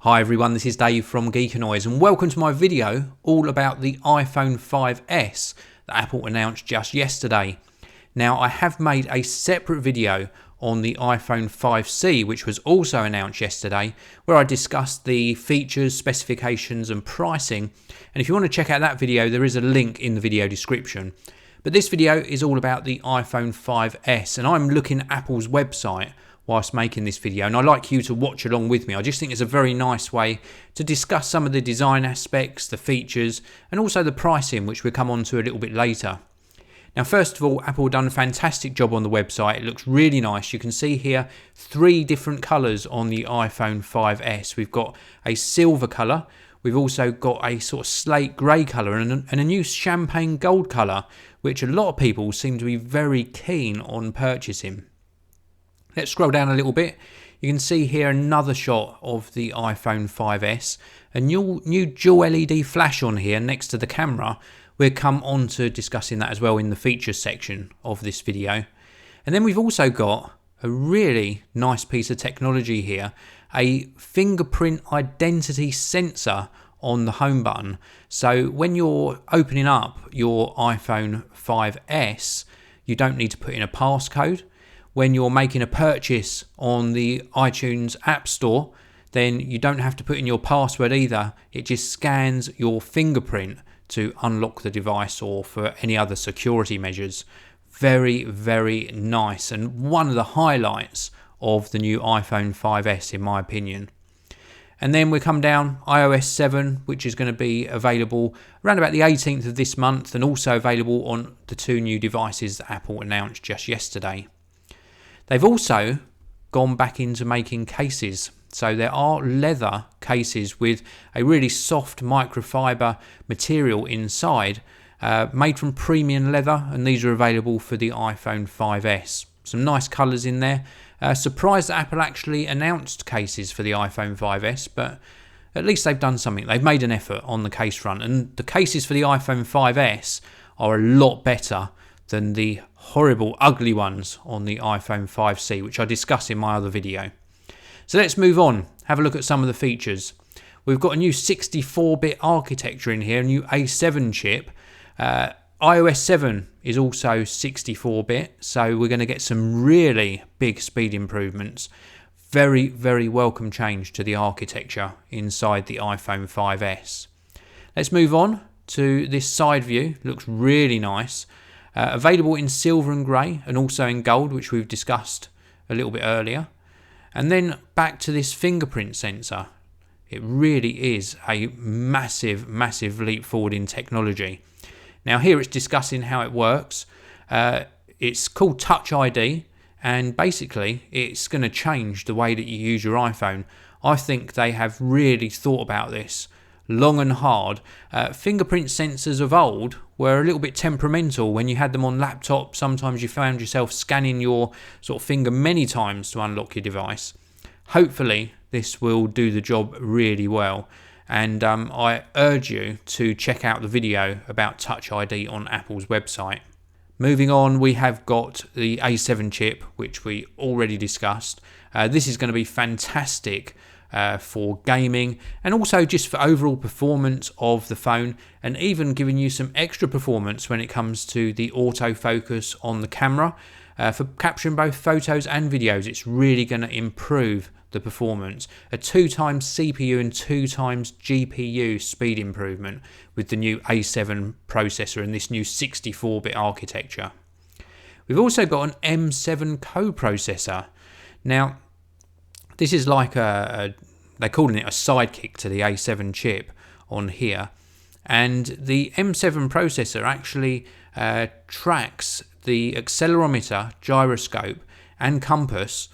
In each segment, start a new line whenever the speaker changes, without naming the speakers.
Hi everyone, this is Dave from Geekanoids and welcome to my video all about the iPhone 5S that Apple announced just yesterday. Now I have made a separate video on the iPhone 5C which was also announced yesterday where I discussed the features, specifications and pricing, and if you want to check out that video there is a link in the video description. But this video is all about the iPhone 5S and I'm looking at Apple's website whilst making this video, and I'd like you to watch along with me. I just think it's a very nice way to discuss some of the design aspects, the features and also the pricing, which we'll come on to a little bit later. Now first of all, Apple done a fantastic job on the website. It looks really nice. You can see here 3 different colours on the iPhone 5S. We've got a silver colour, we've also got a sort of slate grey colour and a new champagne gold colour, which a lot of people seem to be very keen on purchasing. Let's scroll down a little bit. You can see here another shot of the iPhone 5S. A new dual LED flash on here next to the camera. We'll come on to discussing that as well in the features section of this video. And then we've also got a really nice piece of technology here. A fingerprint identity sensor on the home button. So when you're opening up your iPhone 5S, you don't need to put in a passcode. When you're making a purchase on the iTunes App Store, then you don't have to put in your password either. It just scans your fingerprint to unlock the device or for any other security measures. Very, very nice and one of the highlights of the new iPhone 5S in my opinion. And then we come down iOS 7, which is going to be available around about the 18th of this month and also available on the 2 new devices that Apple announced just yesterday. They've also gone back into making cases. So there are leather cases with a really soft microfiber material inside, made from premium leather, and these are available for the iPhone 5S. Some nice colours in there. Surprised that Apple actually announced cases for the iPhone 5S, but at least they've done something. They've made an effort on the case front, and the cases for the iPhone 5S are a lot better than the horrible, ugly ones on the iPhone 5C, which I discussed in my other video. So let's move on, have a look at some of the features. We've got a new 64-bit architecture in here, a new A7 chip. iOS 7 is also 64-bit, so we're going to get some really big speed improvements. Very, very welcome change to the architecture inside the iPhone 5S. Let's move on to this side view. Looks really nice. Available in silver and grey and also in gold, which we've discussed a little bit earlier. And then back to this fingerprint sensor. It really is a massive, massive leap forward in technology. Now here it's discussing how it works. It's called Touch ID and basically it's going to change the way that you use your iPhone. I think they have really thought about this long and hard. Fingerprint sensors of old were a little bit temperamental. When you had them on laptops, sometimes you found yourself scanning your sort of finger many times to unlock your device. Hopefully this will do the job really well, and I urge you to check out the video about Touch ID on Apple's website. Moving on, we have got the A7 chip, which we already discussed. This is going to be fantastic for gaming and also just for overall performance of the phone, and even giving you some extra performance when it comes to the autofocus on the camera. For capturing both photos and videos, it's really going to improve the performance. A 2 times CPU and 2 times GPU speed improvement with the new A7 processor and this new 64-bit architecture. We've also got an M7 co-processor. Now this is like they're calling it a sidekick to the A7 chip on here. And the M7 processor actually tracks the accelerometer, gyroscope and compass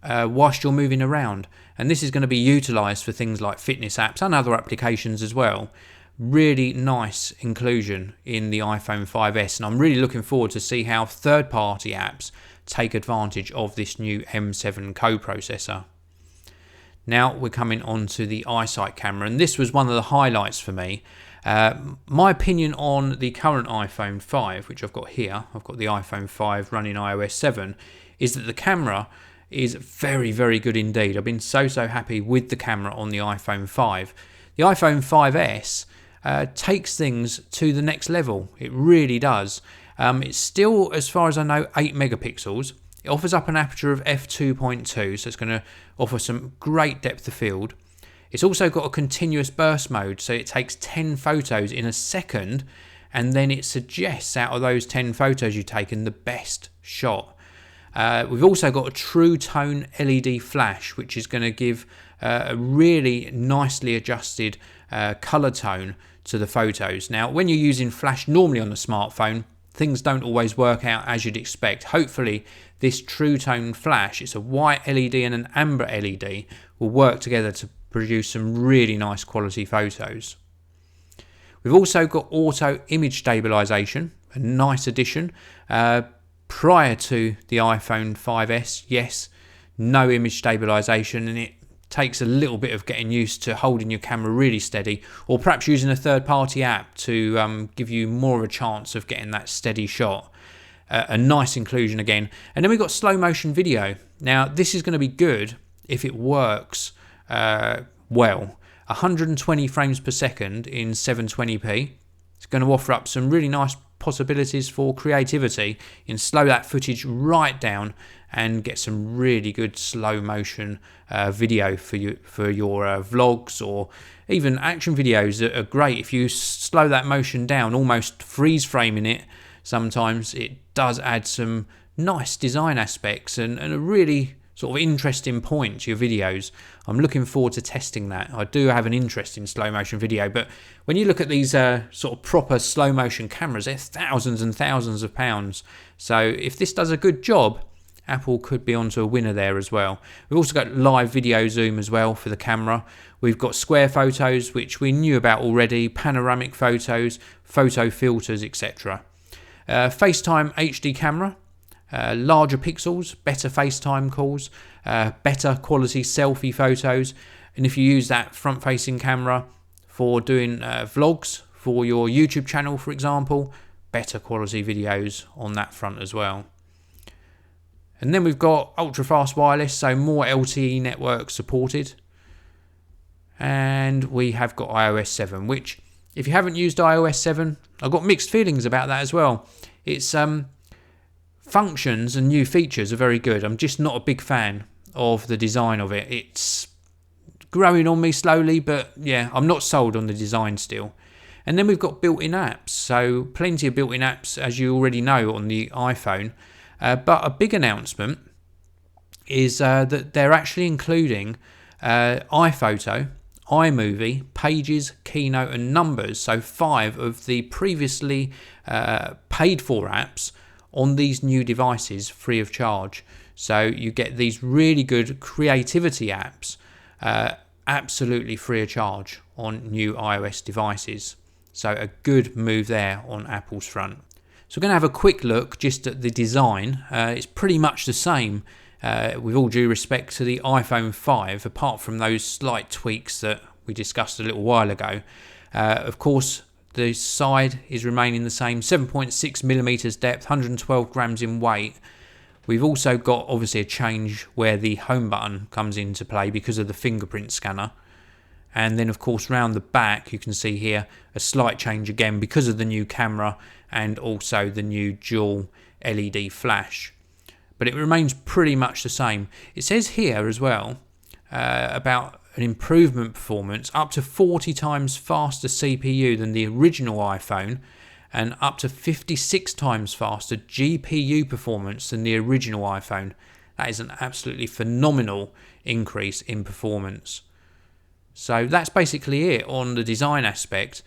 whilst you're moving around. And this is going to be utilised for things like fitness apps and other applications as well. Really nice inclusion in the iPhone 5S. And I'm really looking forward to see how third-party apps take advantage of this new M7 co-processor. Now we're coming on to the iSight camera, and this was one of the highlights for me. My opinion on the current iPhone 5, which I've got here, I've got the iPhone 5 running iOS 7, is that the camera is very, very good indeed. I've been so happy with the camera on the iPhone 5. The iPhone 5S takes things to the next level. It really does. It's still, as far as I know, 8 megapixels. It offers up an aperture of f2.2, so it's going to offer some great depth of field. It's also got a continuous burst mode, so it takes 10 photos in a second, and then it suggests out of those 10 photos you've taken the best shot. We've also got a true tone LED flash, which is going to give a really nicely adjusted colour tone to the photos. Now, when you're using flash normally on the smartphone, things don't always work out as you'd expect. Hopefully, this true tone flash, it's a white LED and an amber LED, will work together to produce some really nice quality photos. We've also got auto image stabilization, a nice addition. Prior to the iPhone 5S, yes, no image stabilization, and it takes a little bit of getting used to holding your camera really steady, or perhaps using a third-party app to give you more of a chance of getting that steady shot. A nice inclusion again. And then we've got slow motion video. Now, this is going to be good if it works well. 120 frames per second in 720p. It's going to offer up some really nice possibilities for creativity in slow that footage right down and get some really good slow motion video for your vlogs, or even action videos that are great. If you slow that motion down, almost freeze framing it, sometimes it does add some nice design aspects and a really sort of interesting point to your videos. I'm looking forward to testing that. I do have an interest in slow motion video, but when you look at these sort of proper slow motion cameras, they're thousands and thousands of pounds. So if this does a good job, Apple could be onto a winner there as well. We've also got live video zoom as well for the camera. We've got square photos, which we knew about already, panoramic photos, photo filters, etc. FaceTime HD camera. Larger pixels, better FaceTime calls, better quality selfie photos, and if you use that front-facing camera for doing vlogs for your YouTube channel, for example, better quality videos on that front as well. And then we've got ultra-fast wireless, so more LTE networks supported. And we have got iOS 7, which, if you haven't used iOS 7, I've got mixed feelings about that as well. It's functions and new features are very good. I'm just not a big fan of the design of it. It's growing on me slowly, but yeah, I'm not sold on the design still. And then we've got built-in apps. So plenty of built-in apps, as you already know, on the iPhone. But a big announcement is that they're actually including iPhoto, iMovie, Pages, Keynote and Numbers. So 5 of the previously paid for apps on these new devices free of charge. So you get these really good creativity apps absolutely free of charge on new iOS devices. So a good move there on Apple's front. So we're going to have a quick look just at the design. It's pretty much the same with all due respect to the iPhone 5, apart from those slight tweaks that we discussed a little while ago. Of course, the side is remaining the same, 7.6 millimeters depth, 112 grams in weight. We've also got obviously a change where the home button comes into play because of the fingerprint scanner. And then of course round the back you can see here a slight change again because of the new camera and also the new dual LED flash. But it remains pretty much the same. It says here as well about an improvement performance, up to 40 times faster CPU than the original iPhone and up to 56 times faster GPU performance than the original iPhone. That is an absolutely phenomenal increase in performance. So that's basically it on the design aspect.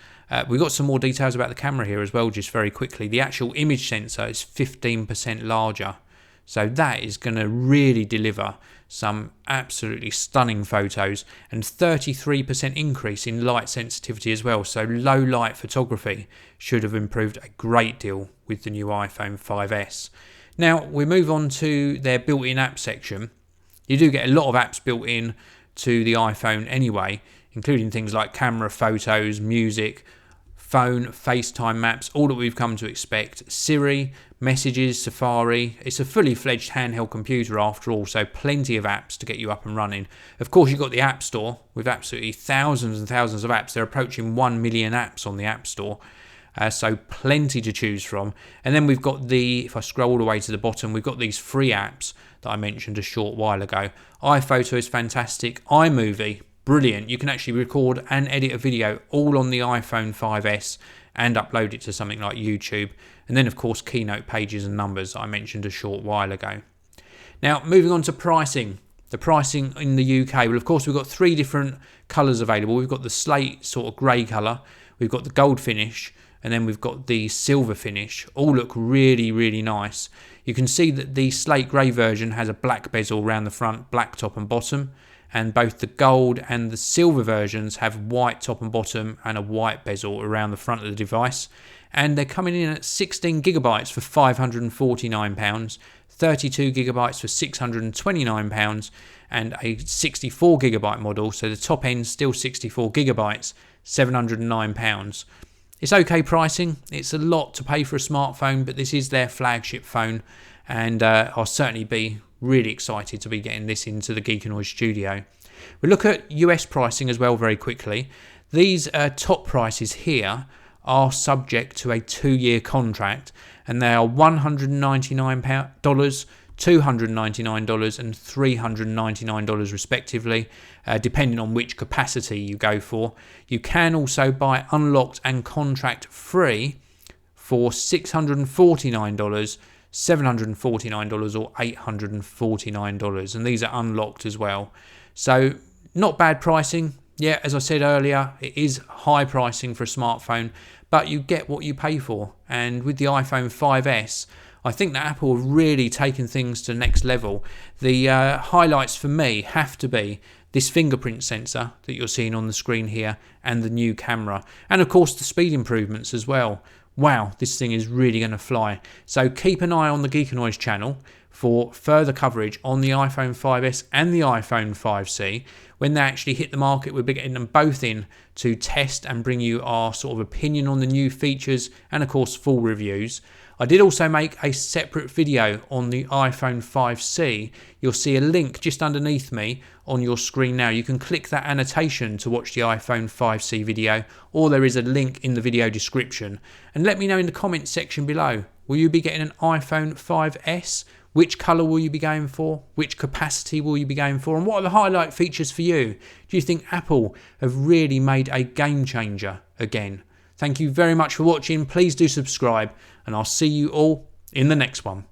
We've got some more details about the camera here as well, just very quickly. The actual image sensor is 15% larger. So that is going to really deliver some absolutely stunning photos, and 33% increase in light sensitivity as well. So low light photography should have improved a great deal with the new iPhone 5S. Now we move on to their built-in app section. You do get a lot of apps built in to the iPhone anyway, including things like camera, photos, music, phone, FaceTime maps, all that we've come to expect. Siri, messages, Safari. It's a fully fledged handheld computer after all, so plenty of apps to get you up and running. Of course, you've got the App Store with absolutely thousands and thousands of apps. They're approaching 1 million apps on the App Store. So plenty to choose from. And then we've got if I scroll all the way to the bottom, we've got these free apps that I mentioned a short while ago. iPhoto is fantastic. iMovie, brilliant. You can actually record and edit a video all on the iPhone 5S and upload it to something like YouTube. And then, of course, Keynote pages and numbers I mentioned a short while ago. Now, moving on to pricing. The pricing in the UK, well, of course, we've got 3 different colours available. We've got the slate sort of grey colour, we've got the gold finish, and then we've got the silver finish. All look really, really nice. You can see that the slate grey version has a black bezel around the front, black top and bottom, and both the gold and the silver versions have white top and bottom and a white bezel around the front of the device. And they're coming in at 16 gigabytes for £549, 32 gigabytes for £629, and a 64 gigabyte model, so the top end still 64 gigabytes, £709. It's okay pricing. It's a lot to pay for a smartphone, but this is their flagship phone, and I'll certainly be really excited to be getting this into the Geekanoids studio. We look at US pricing as well very quickly. These top prices here are subject to a 2-year contract, and they are $199, $299 and $399 respectively, depending on which capacity you go for. You can also buy unlocked and contract free for $649, $749 or $849, and these are unlocked as well. So not bad pricing. Yeah, as I said earlier, it is high pricing for a smartphone, but you get what you pay for. And with the iPhone 5S, I think that Apple have really taken things to the next level. The highlights for me have to be this fingerprint sensor that you're seeing on the screen here and the new camera. And of course the speed improvements as well. Wow, this thing is really going to fly. So keep an eye on the Geekanoids channel for further coverage on the iPhone 5S and the iPhone 5C. When they actually hit the market, we'll be getting them both in to test and bring you our sort of opinion on the new features and of course full reviews. I did also make a separate video on the iPhone 5C. You'll see a link just underneath me on your screen now. You can click that annotation to watch the iPhone 5C video, or there is a link in the video description. And let me know in the comments section below, will you be getting an iPhone 5S? Which colour will you be going for? Which capacity will you be going for? And what are the highlight features for you? Do you think Apple have really made a game changer again? Thank you very much for watching. Please do subscribe, and I'll see you all in the next one.